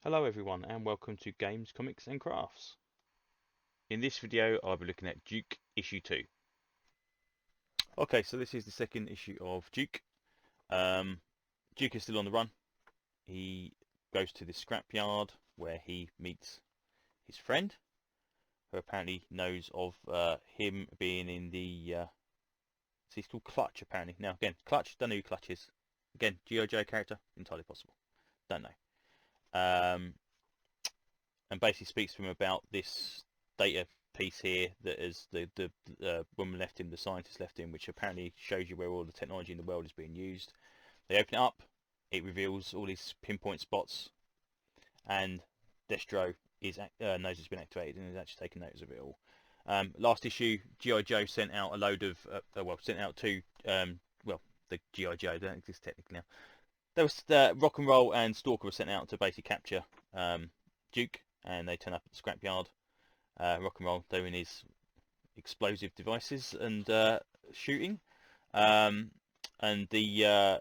Hello everyone and welcome to Games, Comics and Crafts. In this video I'll be looking at Duke issue 2. Okay, so this is the second issue of Duke. Duke is still on the run. He goes to the scrapyard where he meets his friend, who apparently knows of him being in the... he's called Clutch apparently. Now again, Clutch, don't know who Clutch is. Again, GI Joe character, entirely possible. Don't know. And basically speaks to him about this data piece here that is the woman left him, the scientist left him, which apparently shows you where all the technology in the world is being used. They open it up, it reveals all these pinpoint spots, and Destro knows it's been activated and is actually taking notice of it all. Last issue, GI Joe sent out a load of sent out two the GI Joe, they don't exist technically now. There was Rock and Roll and Stalker were sent out to basically capture Duke, and they turn up at the scrapyard. Rock and Roll doing his explosive devices and shooting, and the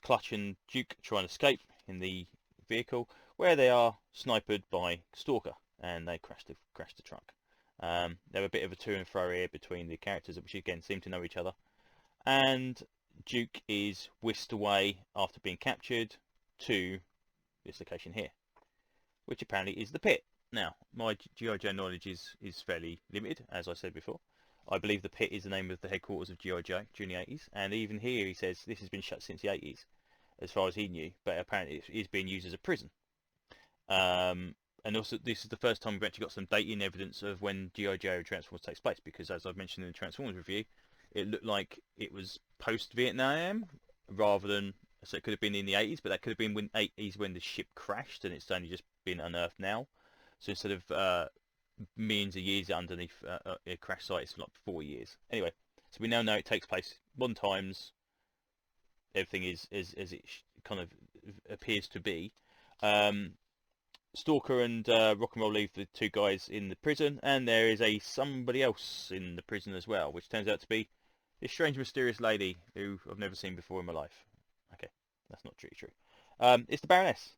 Clutch and Duke try and escape in the vehicle, where they are sniped by Stalker, and they crash the truck. They have a bit of a to and fro here between the characters, which again seem to know each other, and Duke is whisked away after being captured to this location here, which apparently is the pit. Now, my GI Joe knowledge is fairly limited, as I said before. I believe the pit is the name of the headquarters of GI Joe during the 80s, and even here he says this has been shut since the 80s, as far as he knew, but apparently it is being used as a prison. And also, this is the first time we've actually got some dating evidence of when GI Joe Transformers takes place, because as I've mentioned in the Transformers review, it looked like it was post-Vietnam rather than, so it could have been in the 80s, but that could have been when 80s when the ship crashed and it's only just been unearthed now. So instead of millions of years underneath a crash site, it's like 4 years. Anyway, so we now know it takes place modern times. Everything is as it kind of appears to be. Stalker and Rock and Roll leave the two guys in the prison, and there is somebody else in the prison as well, which turns out to be this strange, mysterious lady who I've never seen before in my life. Okay, that's not truly true. It's the Baroness.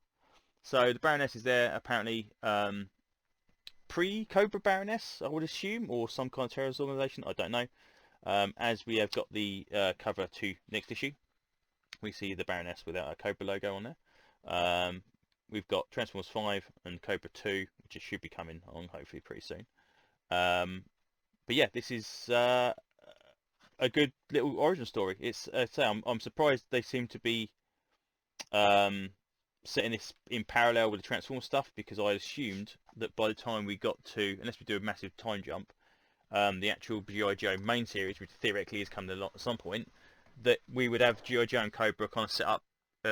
So the Baroness is there apparently pre-Cobra Baroness, I would assume, or some kind of terrorist organisation. I don't know. As we have got the cover to next issue, we see the Baroness without a Cobra logo on there. We've got Transformers 5 and Cobra 2, which should be coming on hopefully pretty soon. But yeah, this is a good little origin story. It's I'm surprised they seem to be setting this in parallel with the Transformers stuff, because I assumed that by the time we got to, unless we do a massive time jump, the actual GI Joe main series, which theoretically is coming along at some point, that we would have GI Joe and Cobra kind of set up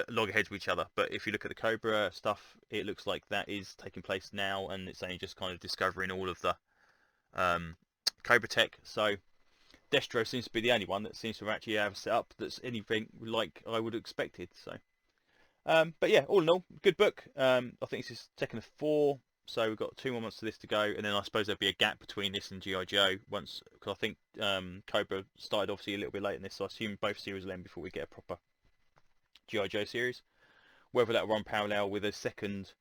loggerheads with each other. But if you look at the Cobra stuff, it looks like that is taking place now, and it's only just kind of discovering all of the Cobra tech. So Destro seems to be the only one that seems to actually have set up that's anything like I would have expected. So, but yeah, all in all, good book. I think this is taken 4, so we've got 2 more months to this to go, and then I suppose there'll be a gap between this and GI Joe once, because I think Cobra started obviously a little bit late in this, so I assume both series will end before we get a proper GI Joe series. Whether that will run parallel with a second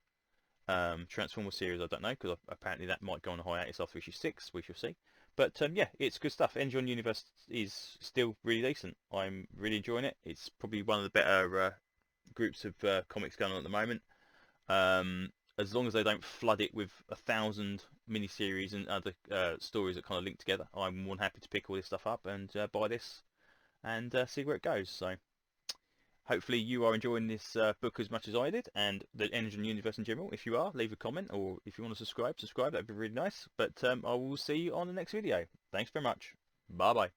Transformer series, I don't know, because apparently that might go on a hiatus after issue 6. We shall see. But yeah, it's good stuff. Engine Universe is still really decent. I'm really enjoying it. It's probably one of the better groups of comics going on at the moment. As long as they don't flood it with 1,000 miniseries and other stories that kind of link together, I'm more than happy to pick all this stuff up and buy this and see where it goes. So hopefully you are enjoying this book as much as I did, and the Engine Universe in general. If you are, leave a comment, or if you want to subscribe, that'd be really nice. But I will see you on the next video. Thanks very much. Bye bye.